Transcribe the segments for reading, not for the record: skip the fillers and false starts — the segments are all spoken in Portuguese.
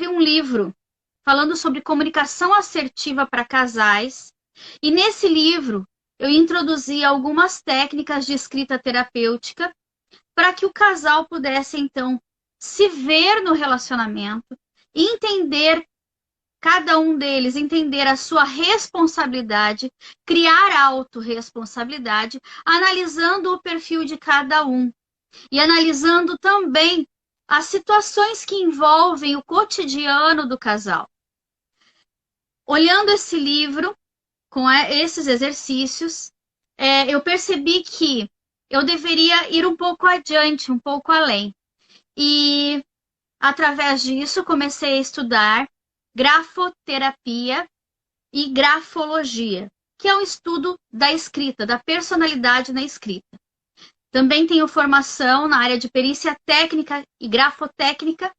escrevi um livro falando sobre comunicação assertiva para casais. E nesse livro eu introduzi algumas técnicas de escrita terapêutica para que o casal pudesse, então, se ver no relacionamento, entender cada um deles, entender a sua responsabilidade, criar autorresponsabilidade, analisando o perfil de cada um e analisando também as situações que envolvem o cotidiano do casal. Olhando esse livro, com esses exercícios, eu percebi que eu deveria ir um pouco adiante, um pouco além. E, através disso, comecei a estudar grafoterapia e grafologia, que é um estudo da escrita, da personalidade na escrita. Também tenho formação na área de perícia técnica e grafotécnica,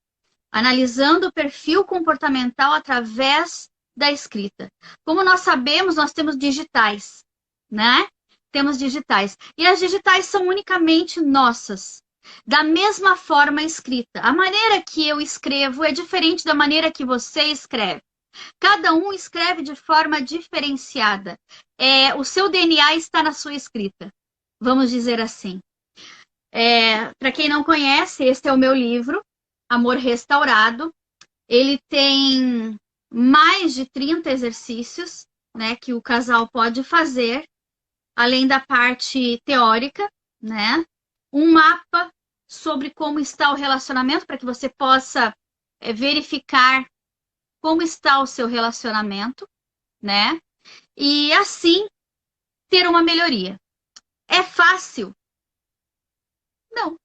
analisando o perfil comportamental através da escrita. Como nós sabemos, nós temos digitais, né? Temos digitais. E as digitais são unicamente nossas. Da mesma forma escrita. A maneira que eu escrevo é diferente da maneira que você escreve. Cada um escreve de forma diferenciada. O seu DNA está na sua escrita. Vamos dizer assim. Para quem não conhece, este é o meu livro, Amor Restaurado. Ele tem mais de 30 exercícios, né, que o casal pode fazer, além da parte teórica, né? Um mapa sobre como está o relacionamento, para que você possa verificar como está o seu relacionamento, né? E assim ter uma melhoria. É fácil? Não.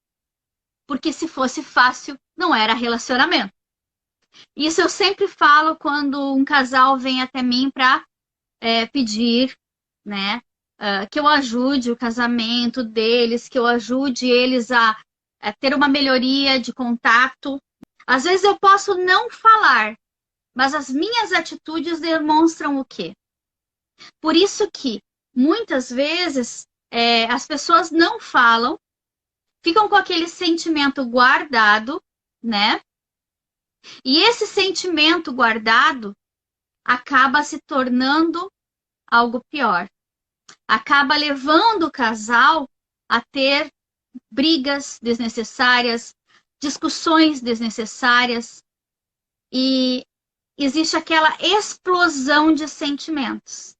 Porque se fosse fácil, não era relacionamento. Isso eu sempre falo quando um casal vem até mim para pedir, né, que eu ajude o casamento deles, que eu ajude eles a ter uma melhoria de contato. Às vezes eu posso não falar, mas as minhas atitudes demonstram o quê? Por isso que, muitas vezes, as pessoas não falam, ficam com aquele sentimento guardado, né? E esse sentimento guardado acaba se tornando algo pior. Acaba levando o casal a ter brigas desnecessárias, discussões desnecessárias, e existe aquela explosão de sentimentos.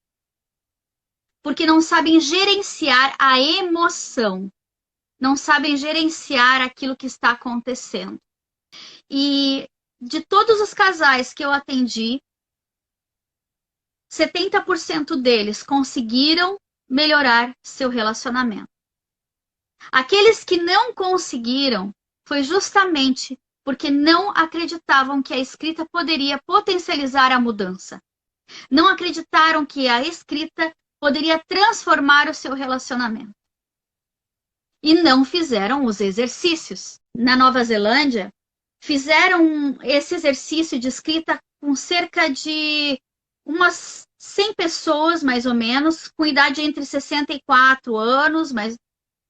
Porque não sabem gerenciar a emoção, não sabem gerenciar aquilo que está acontecendo. E de todos os casais que eu atendi, 70% deles conseguiram melhorar seu relacionamento. Aqueles que não conseguiram foi justamente porque não acreditavam que a escrita poderia potencializar a mudança. Não acreditaram que a escrita poderia transformar o seu relacionamento. E não fizeram os exercícios. Na Nova Zelândia, fizeram esse exercício de escrita com cerca de umas 100 pessoas, mais ou menos, com idade entre 64 anos, mas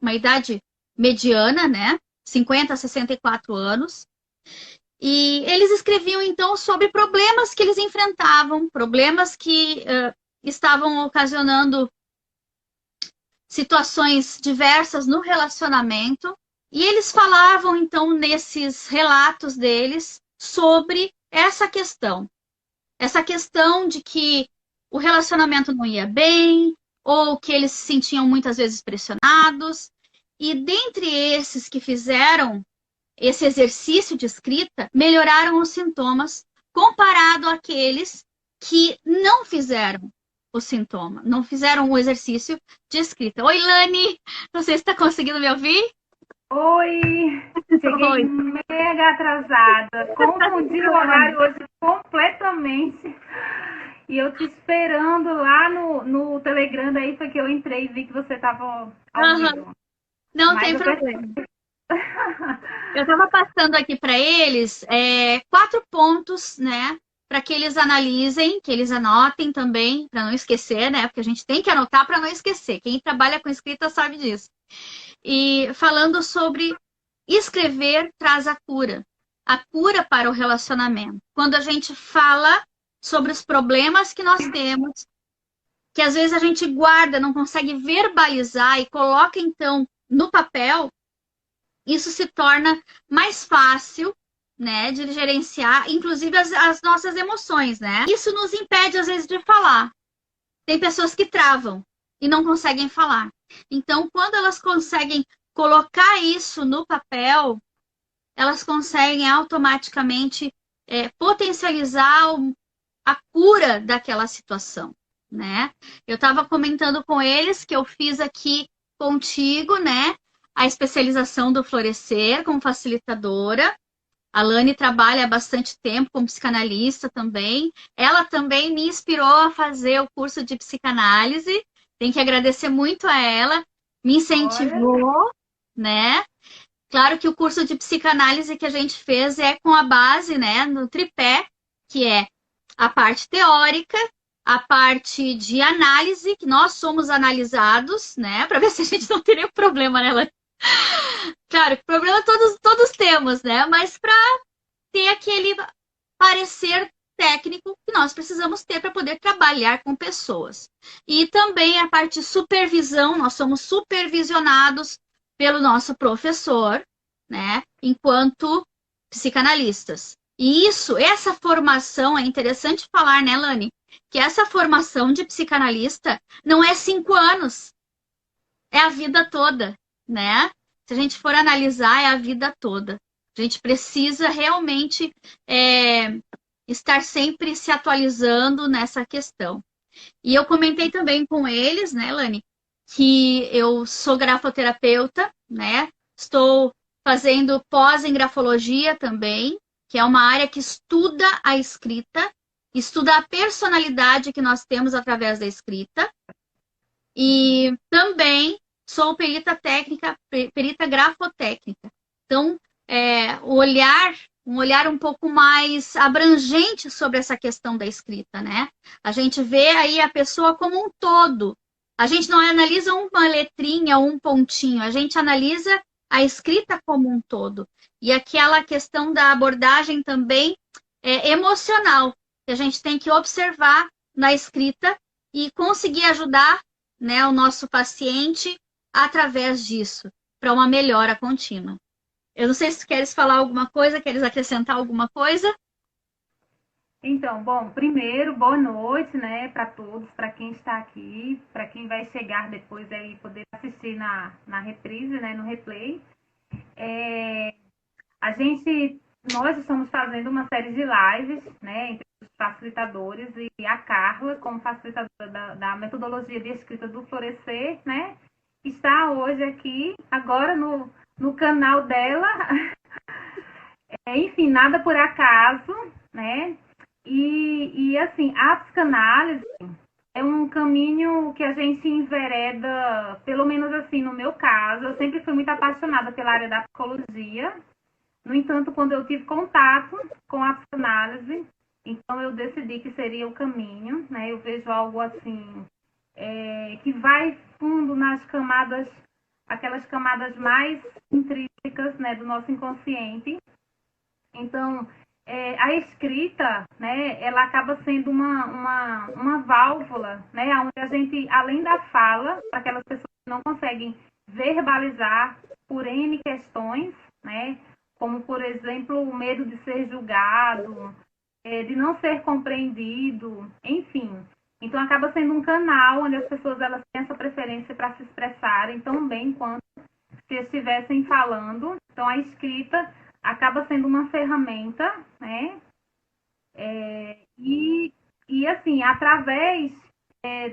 uma idade mediana, né? 50 a 64 anos. E eles escreviam, então, sobre problemas que eles enfrentavam, problemas que estavam ocasionando situações diversas no relacionamento. E eles falavam, então, nesses relatos deles, sobre essa questão. Essa questão de que o relacionamento não ia bem, ou que eles se sentiam muitas vezes pressionados. E dentre esses que fizeram esse exercício de escrita, melhoraram os sintomas comparado àqueles que não fizeram o sintoma, não fizeram o exercício de escrita. Oi, Lani! Você está conseguindo me ouvir? Oi! Cheguei Oi. mega atrasada. Confundi o horário hoje completamente. E eu te esperando lá no Telegram, daí foi que eu entrei e vi que você estava ao vivo. Não tem problema. Eu estava passando aqui para eles 4 pontos, né? Para que eles analisem, que eles anotem também, para não esquecer, né? Porque a gente tem que anotar para não esquecer. Quem trabalha com escrita sabe disso. E falando sobre escrever traz a cura. a cura para o relacionamento. Quando a gente fala sobre os problemas que nós temos, que às vezes a gente guarda, não consegue verbalizar e coloca então no papel, isso se torna mais fácil, né, de gerenciar, inclusive as nossas emoções, né? Isso nos impede às vezes de falar. Tem pessoas que travam e não conseguem falar. Então, quando elas conseguem colocar isso no papel, elas conseguem automaticamente potencializar a cura daquela situação, né? Eu estava comentando com eles que eu fiz aqui contigo, né, a especialização do Florescer como facilitadora. A Lani trabalha há bastante tempo como psicanalista também. Ela também me inspirou a fazer o curso de psicanálise. Tem que agradecer muito a ela. Me incentivou, né? Claro que o curso de psicanálise que a gente fez é com a base, né, no tripé, que é a parte teórica, a parte de análise, que nós somos analisados, né, para ver se a gente não tem nenhum problema, né, Lani? Claro, problema todos temos, né? Mas para ter aquele parecer técnico que nós precisamos ter para poder trabalhar com pessoas. E também a parte de supervisão, nós somos supervisionados pelo nosso professor, né? Enquanto psicanalistas. E essa formação, é interessante falar, né, Lani? Que essa formação de psicanalista não é 5 anos, é a vida toda, né? Se a gente for analisar, é a vida toda. A gente precisa realmente estar sempre se atualizando nessa questão. E eu comentei também com eles, né, Lani, que eu sou grafoterapeuta, né? Estou fazendo pós em grafologia também, que é uma área que estuda a escrita, estuda a personalidade que nós temos através da escrita. E também sou perita técnica, perita grafotécnica. Então, um olhar um pouco mais abrangente sobre essa questão da escrita, né? A gente vê aí a pessoa como um todo. A gente não analisa uma letrinha, um pontinho, a gente analisa a escrita como um todo. E aquela questão da abordagem também emocional, que a gente tem que observar na escrita e conseguir ajudar, né, o nosso paciente através disso, para uma melhora contínua. Eu não sei se tu queres falar alguma coisa, queres acrescentar alguma coisa? Então, bom, primeiro, boa noite, né, para todos, para quem está aqui, para quem vai chegar depois aí poder assistir na reprise, né, no replay. Nós estamos fazendo uma série de lives, né, entre os facilitadores e a Carla, como facilitadora da metodologia de escrita do Florescer, né, está hoje aqui, agora no canal dela. Enfim, nada por acaso, né? E assim, a psicanálise é um caminho que a gente envereda, pelo menos assim, no meu caso, eu sempre fui muito apaixonada pela área da psicologia. No entanto, quando eu tive contato com a psicanálise, então eu decidi que seria o caminho, né? Eu vejo algo assim, que vai fundo nas camadas, aquelas camadas mais intrínsecas, né, do nosso inconsciente. Então, a escrita, né, ela acaba sendo uma válvula, né, onde a gente, além da fala, para aquelas pessoas que não conseguem verbalizar por N questões, né, como, por exemplo, o medo de ser julgado, de não ser compreendido, enfim. Então, acaba sendo um canal onde as pessoas elas têm essa preferência para se expressarem tão bem quanto se estivessem falando. Então, a escrita acaba sendo uma ferramenta, né? E assim, através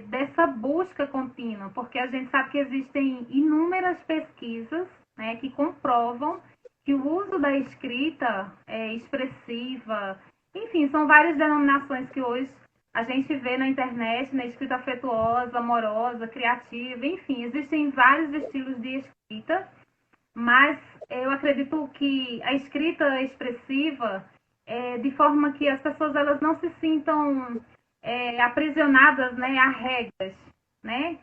dessa busca contínua, porque a gente sabe que existem inúmeras pesquisas, né, que comprovam que o uso da escrita expressiva, enfim, são várias denominações que hoje a gente vê na internet, na escrita afetuosa, amorosa, criativa, enfim, existem vários estilos de escrita, mas eu acredito que a escrita expressiva, de forma que as pessoas elas não se sintam aprisionadas, né, a regras, né,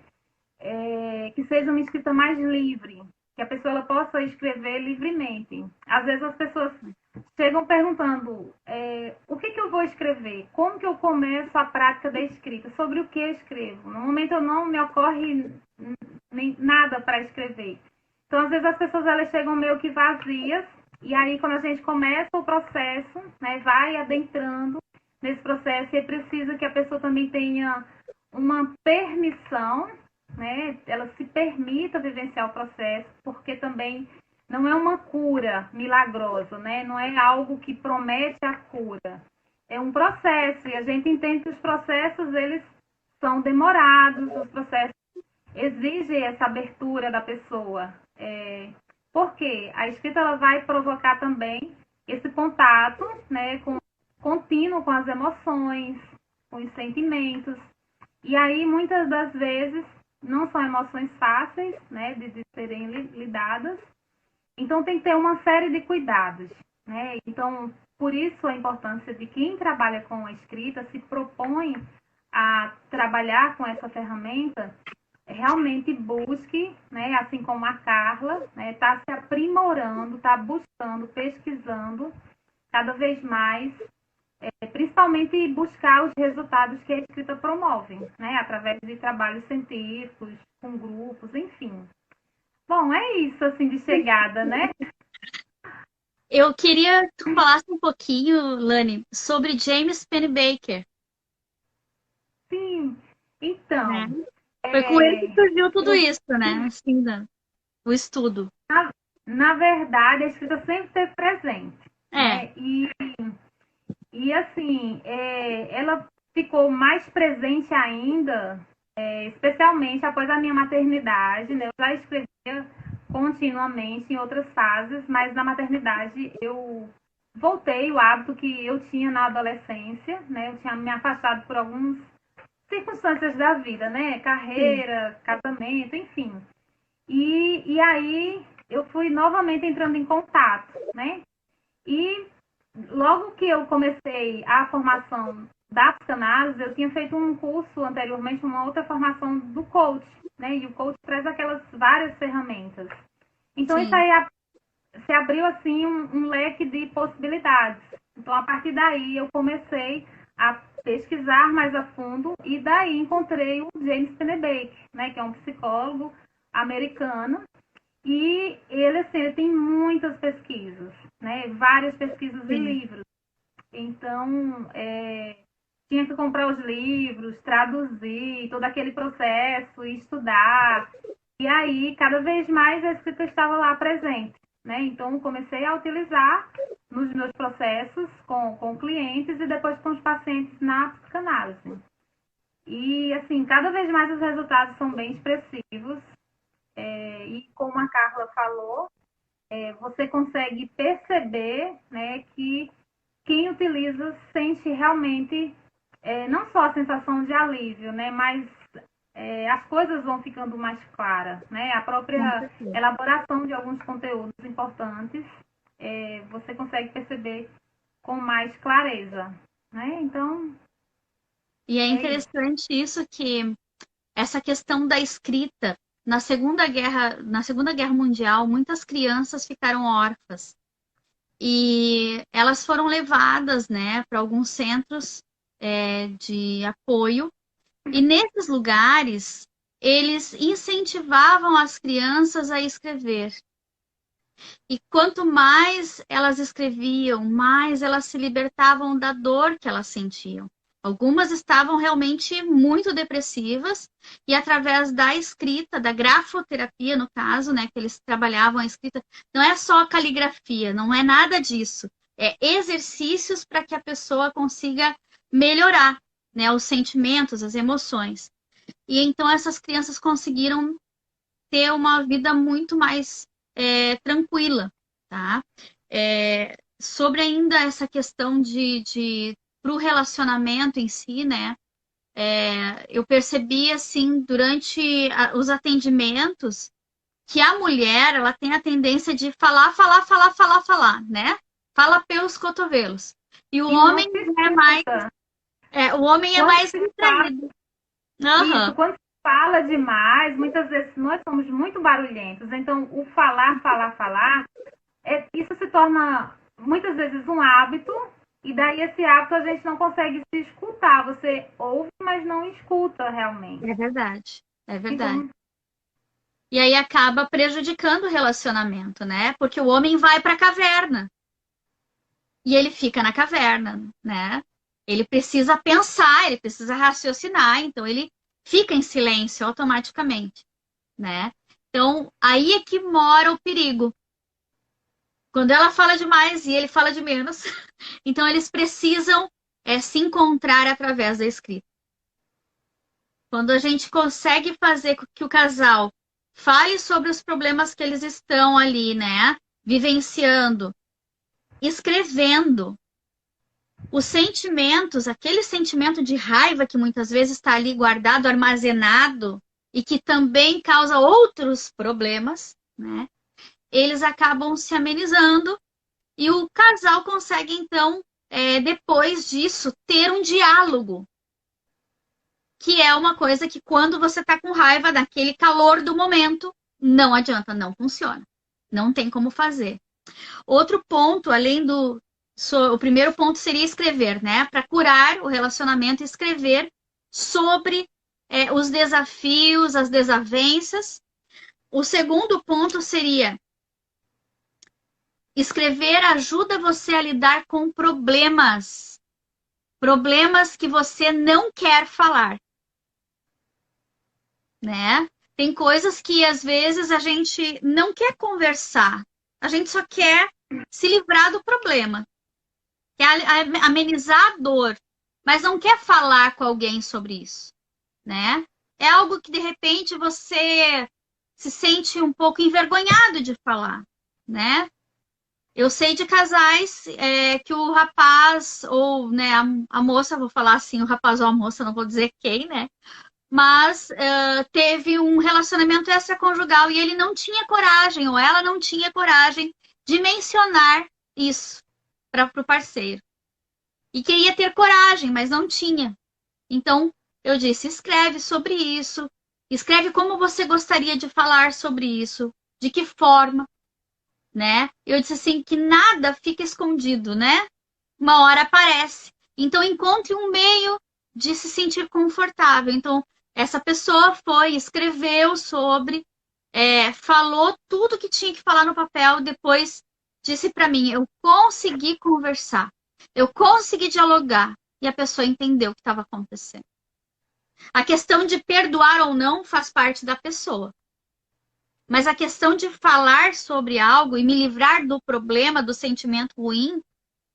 que seja uma escrita mais livre, que a pessoa ela possa escrever livremente. Às vezes as pessoas chegam perguntando o que eu vou escrever, como que eu começo a prática da escrita, sobre o que eu escrevo. No momento eu não me ocorre nem nada para escrever. Então, às vezes as pessoas elas chegam meio que vazias, e aí quando a gente começa o processo, né, vai adentrando nesse processo, e é preciso que a pessoa também tenha uma permissão, né, ela se permita vivenciar o processo, porque também não é uma cura milagrosa, né? Não é algo que promete a cura. É um processo, e a gente entende que os processos, eles são demorados, os processos exigem essa abertura da pessoa. Porque a escrita ela vai provocar também esse contato, né, contínuo com as emoções, com os sentimentos. E aí, muitas das vezes, não são emoções fáceis, né, de serem lidadas. Então, tem que ter uma série de cuidados, né? Então, por isso a importância de quem trabalha com a escrita, se propõe a trabalhar com essa ferramenta, realmente busque, né, assim como a Carla, né, tá se aprimorando, tá buscando, pesquisando cada vez mais, principalmente buscar os resultados que a escrita promove, né, através de trabalhos científicos, com grupos, enfim. Bom, é isso, assim, de chegada, né? Eu queria que tu falasse um pouquinho, Lani, sobre James Pennebaker, Sim, né? então, Foi com ele que surgiu tudo eu, isso, né? Assim, o estudo. na verdade, a escrita sempre esteve presente, É, né? E assim, ela ficou mais presente ainda, especialmente após a minha maternidade, né? Eu já escrevia continuamente em outras fases, mas na maternidade eu voltei o hábito que eu tinha na adolescência, né? Eu tinha me afastado por algumas circunstâncias da vida, né? sim. Carreira, casamento, enfim. E aí eu fui novamente entrando em contato, né? E logo que eu comecei a formação da psicanálise, eu tinha feito um curso anteriormente, uma outra formação do coach, né? E o coach traz aquelas várias ferramentas. Então isso Sim. aí se abriu assim um leque de possibilidades. Então a partir daí eu comecei a pesquisar mais a fundo e daí encontrei o James Pennebaker, né? Que é um psicólogo americano. E ele, assim, ele tem muitas pesquisas, né? Várias pesquisas e Sim. livros. Então, tinha que comprar os livros, traduzir, todo aquele processo, e estudar. E aí, cada vez mais a escrita estava lá presente, né? Então, comecei a utilizar nos meus processos com clientes e depois com os pacientes na psicanálise. E, assim, cada vez mais os resultados são bem expressivos. E como a Carla falou, você consegue perceber, né, que quem utiliza sente realmente não só a sensação de alívio, né, mas as coisas vão ficando mais claras, né, a Com própria certeza. elaboração de alguns conteúdos importantes, você consegue perceber com mais clareza, né, então E é é isso. interessante isso que essa questão da escrita na Segunda Guerra Mundial, muitas crianças ficaram órfãs e elas foram levadas, né, para alguns centros de apoio. E nesses lugares, eles incentivavam as crianças a escrever. E quanto mais elas escreviam, mais elas se libertavam da dor que elas sentiam. Algumas estavam realmente muito depressivas e através da escrita, da grafoterapia no caso, né, que eles trabalhavam a escrita, não é só a caligrafia, não é nada disso. É exercícios para que a pessoa consiga melhorar, né, os sentimentos, as emoções. E então essas crianças conseguiram ter uma vida muito mais tranquila, tá? Sobre ainda essa questão de para o relacionamento em si, né? Eu percebi assim durante os atendimentos que a mulher ela tem a tendência de falar, falar, falar, falar, falar, né? Fala pelos cotovelos. E E não se é mais, escuta. o homem é Quando mais se fala distraído. Isso, Aham, quando se fala demais, muitas vezes nós somos muito barulhentos. Então, o falar, falar, falar, isso se torna muitas vezes um hábito, e daí esse hábito a gente não consegue se escutar. Você ouve, mas não escuta realmente. É verdade. É verdade. Então, E aí acaba prejudicando o relacionamento, né? Porque o homem vai para a caverna e ele fica na caverna, né? Ele precisa pensar, ele precisa raciocinar, então ele fica em silêncio automaticamente, né? Então, aí é que mora o perigo. Quando ela fala demais e ele fala de menos, então eles precisam se encontrar através da escrita. Quando a gente consegue fazer com que o casal fale sobre os problemas que eles estão ali, né? Vivenciando, escrevendo os sentimentos, aquele sentimento de raiva que muitas vezes está ali guardado, armazenado e que também causa outros problemas, né? Eles acabam se amenizando e o casal consegue, então, depois disso, ter um diálogo. Que é uma coisa que quando você tá com raiva, daquele calor do momento, não adianta, não funciona. Não tem como fazer. Outro ponto, além do... O primeiro ponto seria escrever, né? Para curar o relacionamento, escrever sobre os desafios, as desavenças. O segundo ponto seria escrever ajuda você a lidar com problemas. Problemas que você não quer falar. Né? Tem coisas que às vezes a gente não quer conversar, a gente só quer se livrar do problema, quer amenizar a dor, mas não quer falar com alguém sobre isso, né? É algo que de repente você se sente um pouco envergonhado de falar, né? Eu sei de casais que o rapaz ou né, a moça, vou falar assim, o rapaz ou a moça, não vou dizer quem, né? Mas teve um relacionamento extraconjugal e ele não tinha coragem, ou ela não tinha coragem de mencionar isso para o parceiro. E queria ter coragem, mas não tinha. Então, eu disse, escreve sobre isso, escreve como você gostaria de falar sobre isso, de que forma, né? Eu disse assim, que nada fica escondido, né? Uma hora aparece. Então, encontre um meio de se sentir confortável. Então, essa pessoa foi, escreveu sobre, falou tudo que tinha que falar no papel, depois disse para mim, eu consegui conversar, eu consegui dialogar, e a pessoa entendeu o que estava acontecendo. A questão de perdoar ou não faz parte da pessoa. Mas a questão de falar sobre algo e me livrar do problema, do sentimento ruim,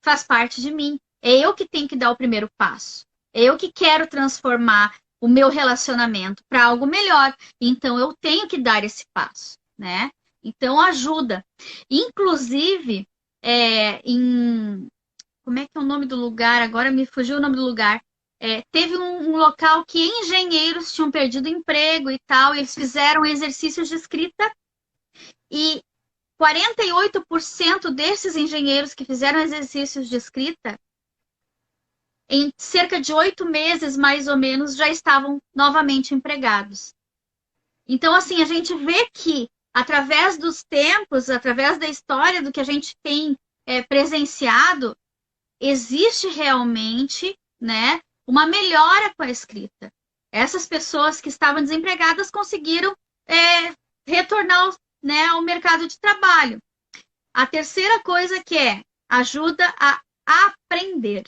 faz parte de mim. É eu que tenho que dar o primeiro passo. É eu que quero transformar o meu relacionamento para algo melhor. Então, eu tenho que dar esse passo, né? Então, ajuda. Inclusive, como é que é o nome do lugar? Agora me fugiu o nome do lugar. Teve um local que engenheiros tinham perdido emprego e tal, e eles fizeram exercícios de escrita e 48% desses engenheiros que fizeram exercícios de escrita, em cerca de 8 meses, mais ou menos, já estavam novamente empregados. Então, assim, a gente vê que, através dos tempos, através da história do que a gente tem presenciado, existe realmente, né, uma melhora com a escrita. Essas pessoas que estavam desempregadas conseguiram retornar, né, ao mercado de trabalho. A terceira coisa que ajuda a aprender.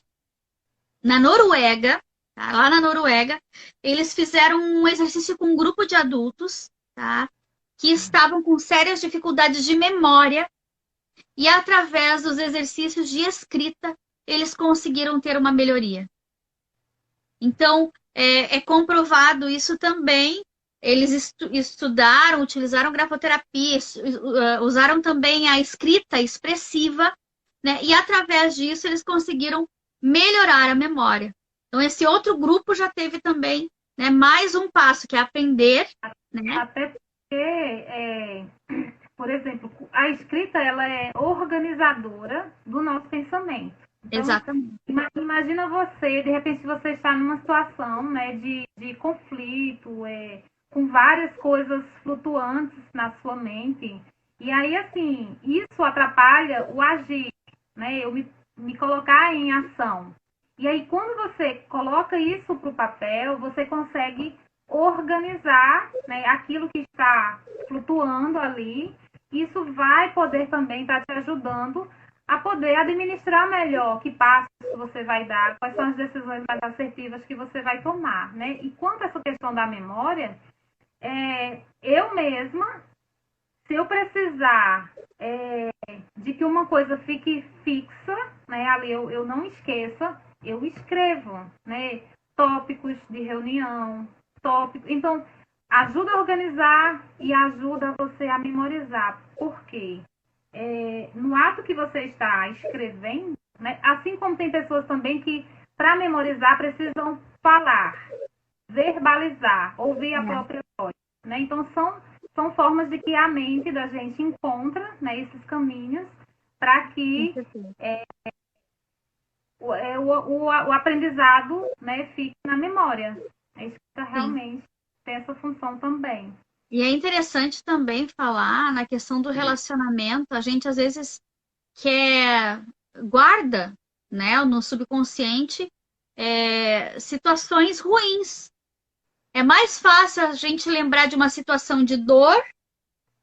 Na Noruega, tá? Lá na Noruega, eles fizeram um exercício com um grupo de adultos, tá? Que estavam com sérias dificuldades de memória e através dos exercícios de escrita, eles conseguiram ter uma melhoria. Então, é comprovado isso também. Eles estudaram, utilizaram grafoterapia, usaram também a escrita expressiva, né? E através disso eles conseguiram melhorar a memória. Então, esse outro grupo já teve também, né, mais um passo, que é aprender, né? Até porque, por exemplo, a escrita ela é organizadora do nosso pensamento. Então, Exatamente. Imagina você, de repente, você está numa situação, né, de conflito, com várias coisas flutuantes na sua mente. E aí, assim, isso atrapalha o agir. né? Eu me colocar em ação. E aí, quando você coloca isso para o papel, você consegue organizar, né, aquilo que está flutuando ali. Isso vai poder também estar te ajudando a poder administrar melhor que passos você vai dar, quais são as decisões mais assertivas que você vai tomar, né? E quanto a essa questão da memória, eu mesma, se eu precisar de que uma coisa fique fixa, né, ali eu não esqueça, eu escrevo, né, tópicos de reunião, tópicos. Então, ajuda a organizar e ajuda você a memorizar. Por quê? No ato que você está escrevendo, né, assim como tem pessoas também que, para memorizar, precisam falar, verbalizar, ouvir a própria voz. Né? Então, são formas de que a mente da gente encontra, né, esses caminhos para que o aprendizado, né, fique na memória. A escrita Sim. realmente tem essa função também. E é interessante também falar na questão do relacionamento. A gente às vezes quer guarda, né, no subconsciente, situações ruins. É mais fácil a gente lembrar de uma situação de dor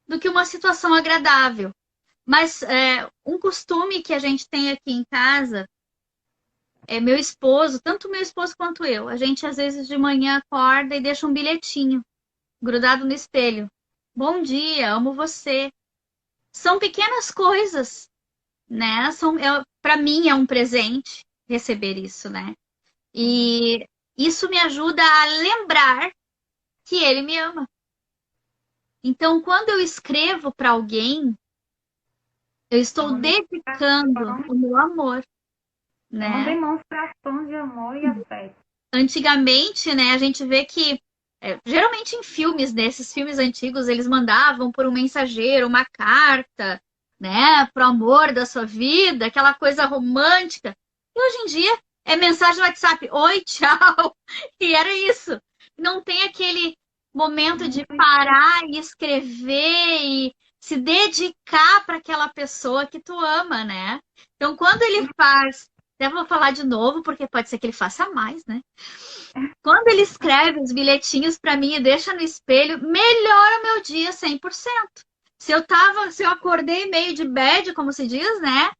do que uma situação agradável. Mas um costume que a gente tem aqui em casa é meu esposo, tanto meu esposo quanto eu. A gente às vezes de manhã acorda e deixa um bilhetinho grudado no espelho. Bom dia, amo você. São pequenas coisas, né? Para mim é um presente receber isso, né? E isso me ajuda a lembrar que ele me ama. Então, quando eu escrevo para alguém, eu É estou uma dedicando demonstração, o meu amor, é uma né? demonstração de amor e afeto. Antigamente, né, a gente vê que geralmente em filmes, nesses filmes antigos, eles mandavam por um mensageiro uma carta, né, pro amor da sua vida, aquela coisa romântica. E hoje em dia é mensagem no WhatsApp, oi, tchau. E era isso. Não tem aquele momento de parar e escrever e se dedicar para aquela pessoa que tu ama, né? Então, quando ele faz, até vou falar de novo, porque pode ser que ele faça mais, né? Quando ele escreve os bilhetinhos para mim e deixa no espelho, melhora o meu dia 100%. Se eu acordei meio de bad, como se diz, né?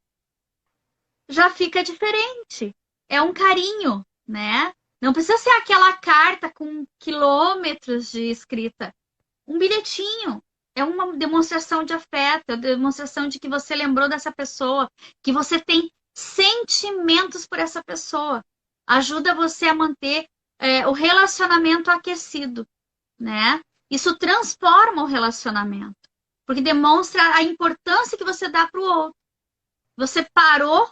Já fica diferente. É um carinho, né? Não precisa ser aquela carta com quilômetros de escrita. Um bilhetinho é uma demonstração de afeto, é uma demonstração de que você lembrou dessa pessoa, que você tem sentimentos por essa pessoa. Ajuda você a manter o relacionamento aquecido, né? Isso transforma o relacionamento, porque demonstra a importância que você dá para o outro. Você parou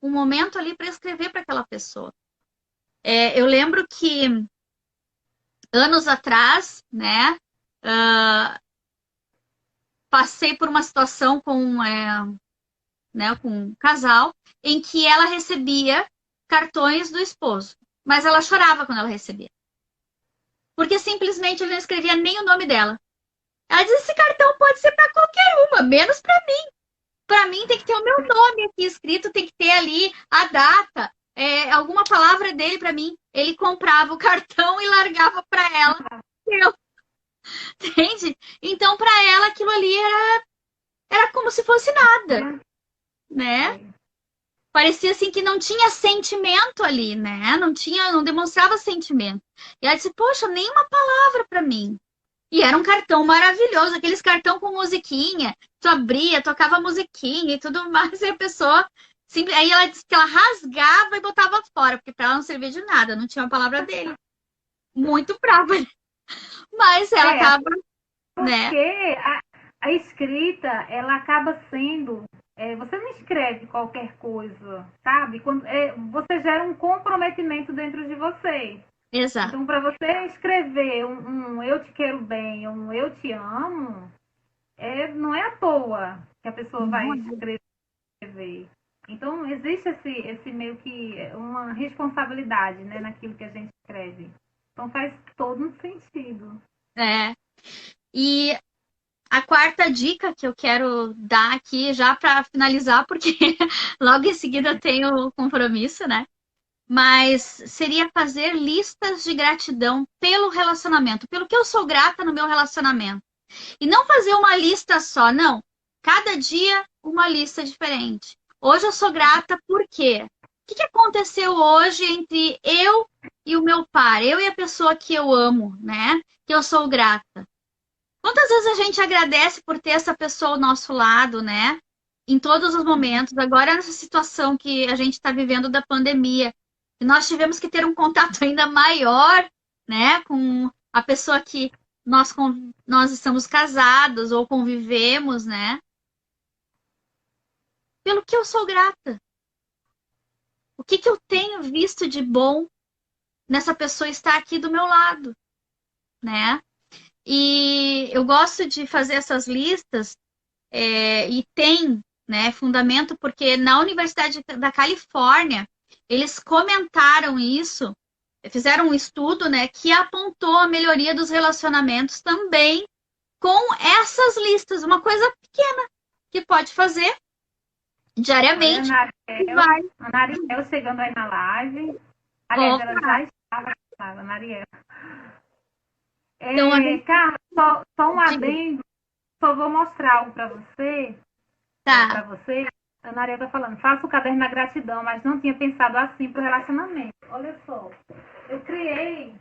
um momento ali para escrever para aquela pessoa. Eu lembro que anos atrás, né? Passei por uma situação com um casal em que ela recebia cartões do esposo, mas ela chorava quando ela recebia. Porque simplesmente ele não escrevia nem o nome dela. Ela diz: esse cartão pode ser para qualquer uma, menos para mim. Para mim tem que ter o meu nome aqui escrito, tem que ter ali a data, alguma palavra dele para mim. Ele comprava o cartão e largava para ela. Eu, entende? Então, para ela, aquilo ali era como se fosse nada, né? Parecia assim que não tinha sentimento ali, né? Não demonstrava sentimento. E ela disse: poxa, nenhuma palavra para mim. E era um cartão maravilhoso, aqueles cartão com musiquinha. Tu abria, tocava musiquinha e tudo mais, e a pessoa. Aí ela disse que ela rasgava e botava fora, porque para ela não servia de nada, não tinha a palavra dele. Muito brava. Mas ela tava, né? Porque a escrita, ela acaba sendo. Você não escreve qualquer coisa, sabe? Você gera um comprometimento dentro de você. Exato. Então, para você escrever um eu te quero bem, um eu te amo, não é à toa que a pessoa vai escrever. Então, existe esse meio que uma responsabilidade, né, naquilo que a gente escreve. Então, faz todo um sentido. É. E a quarta dica que eu quero dar aqui, já para finalizar, porque logo em seguida eu tenho compromisso, né? Mas seria fazer listas de gratidão pelo relacionamento, pelo que eu sou grata no meu relacionamento. E não fazer uma lista só, não. Cada dia uma lista diferente. Hoje eu sou grata por quê? O que aconteceu hoje entre eu e o meu par, eu e a pessoa que eu amo, né? Que eu sou grata. Quantas vezes a gente agradece por ter essa pessoa ao nosso lado, né? Em todos os momentos. Agora, nessa situação que a gente está vivendo da pandemia, nós tivemos que ter um contato ainda maior, né? Com a pessoa que nós estamos casados ou convivemos, né? Pelo que eu sou grata. O que eu tenho visto de bom nessa pessoa estar aqui do meu lado, né? E eu gosto de fazer essas listas e tem, né, fundamento porque na Universidade da Califórnia eles comentaram isso, fizeram um estudo, né, que apontou a melhoria dos relacionamentos também com essas listas, uma coisa pequena que pode fazer diariamente. Ana Ariel chegando aí na live. Aliás, ela já estava, Ana Ariel. Então, Carla, só um adendo, só vou mostrar algo para você. Tá. Para você. A Ana Ariel está falando, faço o caderno da gratidão, mas não tinha pensado assim para o relacionamento. Olha só, eu criei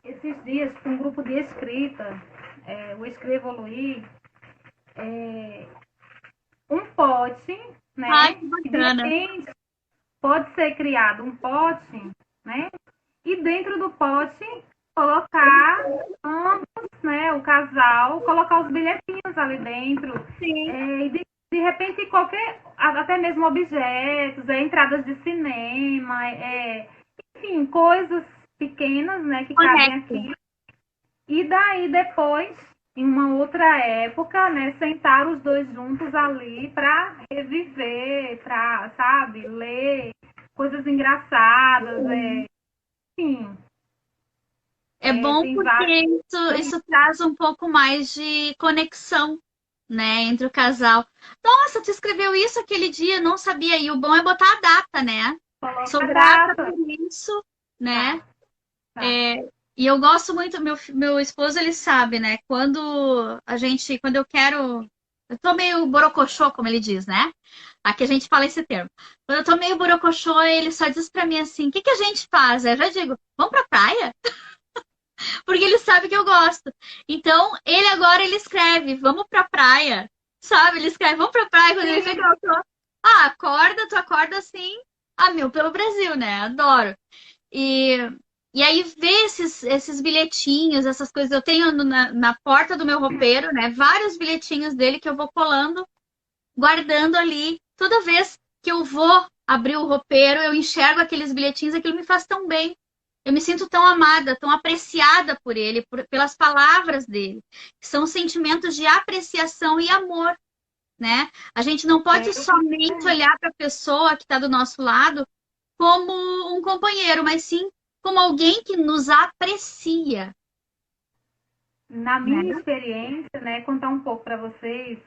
esses dias com um grupo de escrita, o Escreva Evoluir, um pote, né? Ai, que bacana. De repente, pode ser criado um pote, né? E dentro do pote colocar ambos, né? O casal, colocar os bilhetinhos ali dentro. Sim. E de repente qualquer, até mesmo objetos, entradas de cinema, enfim, coisas pequenas, né? Que cabem aqui. E daí depois, em uma outra época, né, sentar os dois juntos ali para reviver, para, sabe, ler coisas engraçadas, enfim. É bom porque isso traz um pouco mais de conexão, né, entre o casal. Nossa, tu escreveu isso aquele dia, não sabia. E o bom é botar a data, né? Sou grata por isso, né? Tá. E eu gosto muito, meu esposo, ele sabe, né? Quando eu quero, eu tô meio borocochô, como ele diz, né? Aqui a gente fala esse termo. Quando eu tô meio borocochô, ele só diz pra mim assim, o que a gente faz? Eu já digo, vamos pra praia? Porque ele sabe que eu gosto. Então, ele escreve, vamos pra praia. Sabe? Ele escreve, vamos pra praia. Quando ele fica, tu acorda assim, pelo Brasil, né? Adoro. E aí ver esses bilhetinhos, essas coisas. Eu tenho na porta do meu roupeiro, né? Vários bilhetinhos dele que eu vou colando, guardando ali. Toda vez que eu vou abrir o roupeiro, eu enxergo aqueles bilhetinhos, aquilo me faz tão bem. Eu me sinto tão amada, tão apreciada por ele, pelas palavras dele. Que são sentimentos de apreciação e amor, né? A gente não pode somente olhar para a pessoa que está do nosso lado como um companheiro, mas sim como alguém que nos aprecia. Na minha experiência, né, contar um pouco para vocês,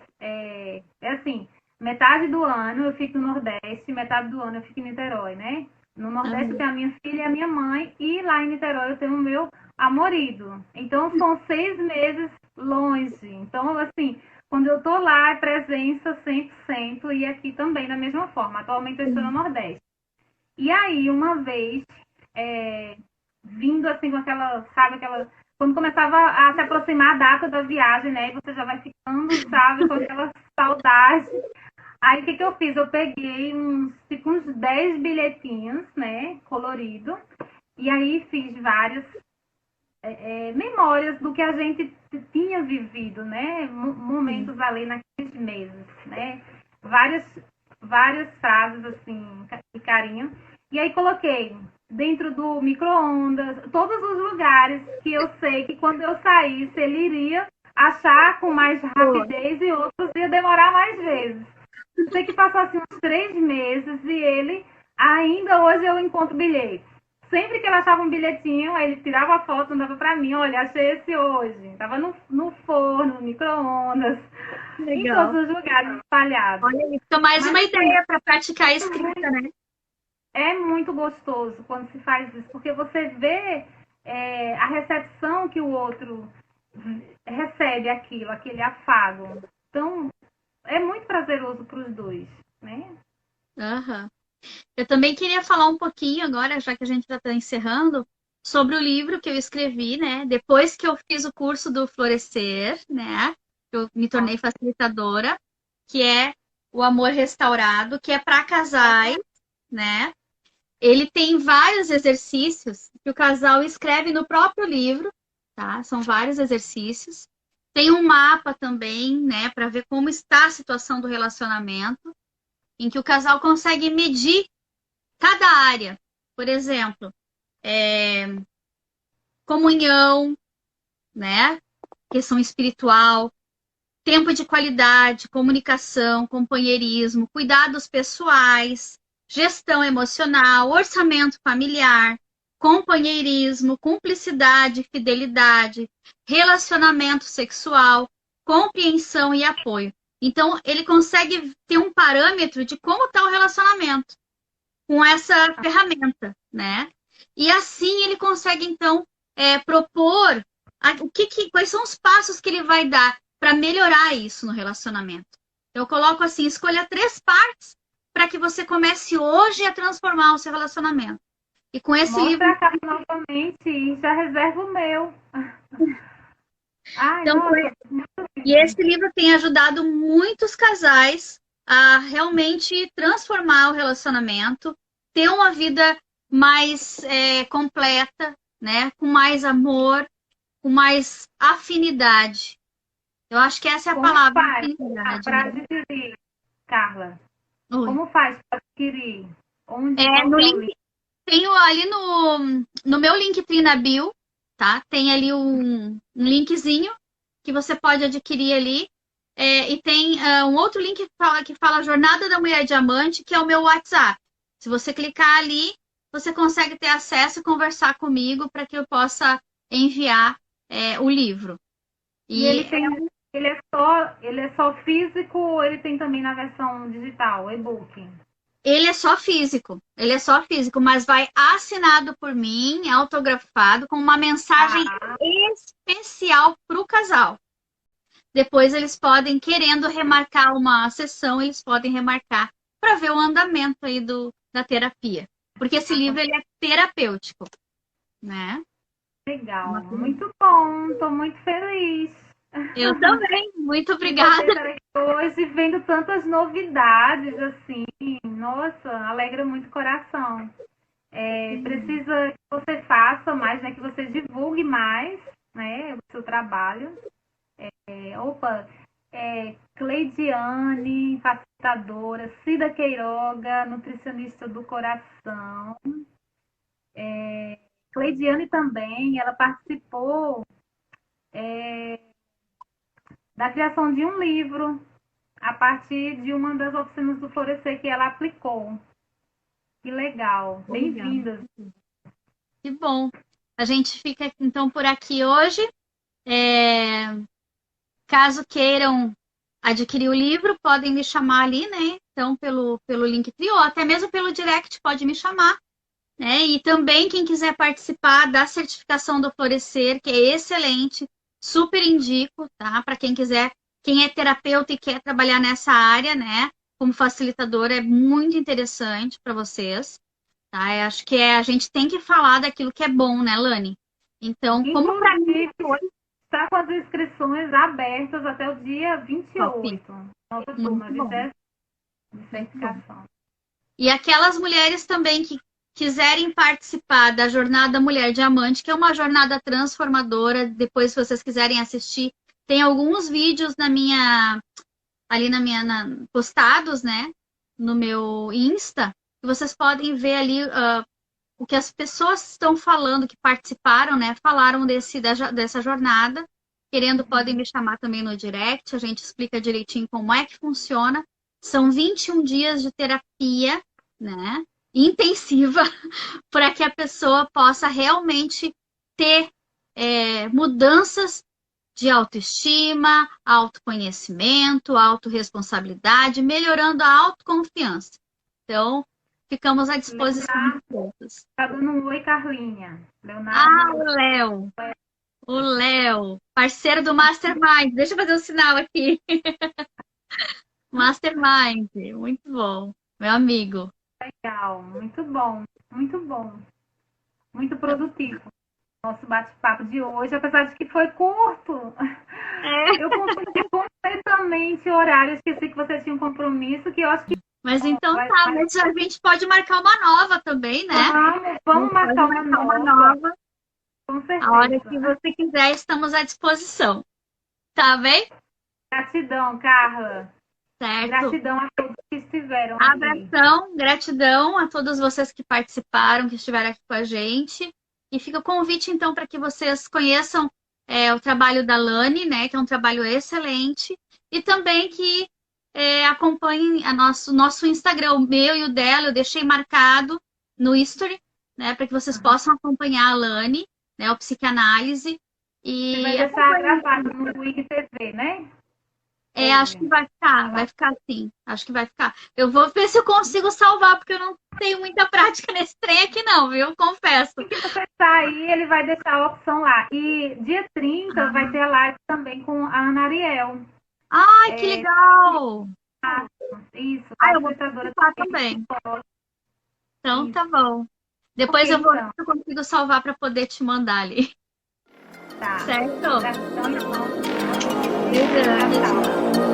assim, metade do ano eu fico no Nordeste, metade do ano eu fico em Niterói, né? No Nordeste eu tenho a minha filha e a minha mãe, e lá em Niterói eu tenho o meu amorido. Então, são 6 meses longe. Então, assim, quando eu tô lá, é presença 100%, e aqui também da mesma forma. Atualmente eu estou no Nordeste. E aí, uma vez, vindo assim com aquela, sabe, aquela... Quando começava a se aproximar a data da viagem, né? E você já vai ficando, sabe, com aquela saudade. Aí, o que eu fiz? Eu peguei uns 10 bilhetinhos, né? Colorido. E aí, fiz várias memórias do que a gente tinha vivido, né? Momentos ali naqueles meses, né? Várias frases, assim, de carinho. E aí, coloquei dentro do micro-ondas, todos os lugares que eu sei que quando eu saísse, ele iria achar com mais rapidez e outros ia demorar mais vezes. Sei que passou assim uns 3 meses e ele, ainda hoje eu encontro bilhetes, Sempre que ela achava um bilhetinho, aí ele tirava a foto, mandava pra mim, olha, achei esse hoje. Tava no forno, no micro-ondas, em todos Legal. os lugares espalhados. Olha, isso mais Mas uma assim, ideia para praticar a escrita, né? é muito gostoso quando se faz isso, porque você vê a recepção que o outro recebe aquilo, aquele afago. Então, é muito prazeroso para os dois, né? Aham. Eu também queria falar um pouquinho agora, já que a gente já está encerrando, sobre o livro que eu escrevi, né? Depois que eu fiz o curso do Florescer, né? Eu me tornei facilitadora, que é o Amor Restaurado, que é para casais, né? Ele tem vários exercícios que o casal escreve no próprio livro, tá? São vários exercícios. Tem um mapa também, né, para ver como está a situação do relacionamento, em que o casal consegue medir cada área. Por exemplo, comunhão, né? Questão espiritual, tempo de qualidade, comunicação, companheirismo, cuidados pessoais, gestão emocional, orçamento familiar, companheirismo, cumplicidade, fidelidade, relacionamento sexual, compreensão e apoio. Então, ele consegue ter um parâmetro de como está o relacionamento com essa ferramenta, né? E assim ele consegue, então, propor quais são os passos que ele vai dar para melhorar isso no relacionamento. Eu coloco assim, escolha 3 partes para que você comece hoje a transformar o seu relacionamento. E com esse Mostra livro... a casa novamente e já reserva o meu. Ai, Então, nossa, e esse livro tem ajudado muitos casais a realmente transformar o relacionamento, ter uma vida mais completa, né? Com mais amor, com mais afinidade. Eu acho que essa é a como palavra, faz afinidade, para né? adquirir, Carla? Oi. Como faz para adquirir? Onde, qual No que é o link, link? tenho ali no meu Linktree na bio, tá? Tem ali um linkzinho que você pode adquirir ali. E tem um outro link que fala Jornada da Mulher Diamante, que é o meu WhatsApp. Se você clicar ali, você consegue ter acesso e conversar comigo para que eu possa enviar o livro. E ele é só físico ou ele tem também na versão digital, e-book? Ele é só físico, mas vai assinado por mim, autografado, com uma mensagem especial para o casal. Depois eles podem, querendo remarcar uma sessão, eles podem remarcar para ver o andamento aí da terapia. Porque esse livro ele é terapêutico, né? Legal, muito bom, estou muito feliz. Eu também, muito E você obrigada. estar aqui hoje vendo tantas novidades, assim, nossa, alegra muito o coração. Precisa que você faça mais, né, que você divulgue mais, né, o seu trabalho. Cleidiane, facilitadora, Cida Queiroga, nutricionista do coração. Cleidiane também, ela participou da criação de um livro a partir de uma das oficinas do Florescer que ela aplicou. Que legal. Bem-vindas. Que bom. A gente fica então por aqui hoje. Caso queiram adquirir o livro, podem me chamar ali, né? Então, pelo Linktree ou até mesmo pelo direct, pode me chamar. Né? E também quem quiser participar da certificação do Florescer, que é excelente, super indico, tá? Para quem quiser, quem é terapeuta e quer trabalhar nessa área, né? Como facilitadora, é muito interessante para vocês. Tá? Eu acho que a gente tem que falar daquilo que é bom, né, Lani? Então, como para mim foi... Está com as inscrições abertas até o dia 28. Top. Nova Muito turma bom. de certificação. E aquelas mulheres também que quiserem participar da Jornada Mulher Diamante, que é uma jornada transformadora, depois se vocês quiserem assistir, tem alguns vídeos postados, né, no meu Insta, que vocês podem ver ali o que as pessoas estão falando, que participaram, né, falaram dessa jornada. Querendo, podem me chamar também no direct, a gente explica direitinho como é que funciona. São 21 dias de terapia, né? intensiva para que a pessoa possa realmente ter mudanças de autoestima, autoconhecimento, autorresponsabilidade, melhorando a autoconfiança. Então, ficamos à disposição de todos. Tá dando um oi, Carlinha. Leonardo. O Léo, parceiro do Mastermind. Deixa eu fazer um sinal aqui. Mastermind, muito bom. Meu amigo. Legal, muito bom, muito bom. Muito produtivo. Nosso bate-papo de hoje, apesar de que foi curto. Eu confundi completamente o horário. Esqueci que você tinha um compromisso, que eu acho que... Mas então mas a gente pode marcar uma nova também, né? Vamos marcar uma nova. Com certeza. A hora que você quiser, estamos à disposição. Tá bem? Gratidão, Carla. Certo. Gratidão a todos que estiveram Abração, gratidão a todos vocês que participaram, que estiveram aqui com a gente. E fica o convite, então, para que vocês conheçam o trabalho da Lani, né? Que é um trabalho excelente. E também que acompanhem nosso Instagram, o meu e o dela. Eu deixei marcado no History, né? Para que vocês possam acompanhar a Lani, né? O Psicanálise. E você vai deixar gravado no IGTV, né? Acho que vai ficar sim. Acho que vai ficar. Eu vou ver se eu consigo salvar, porque eu não tenho muita prática nesse trem aqui não, viu? Confesso. Se você sair, ele vai deixar a opção lá. E dia 30 vai ter a live também com a Ana Ariel. Ai, que legal! Isso. Eu vou participar também. Então, isso. Tá bom. Depois eu vou ver se eu consigo salvar para poder te mandar ali. Tá. Certo? Gratidão, irmão. Obrigada.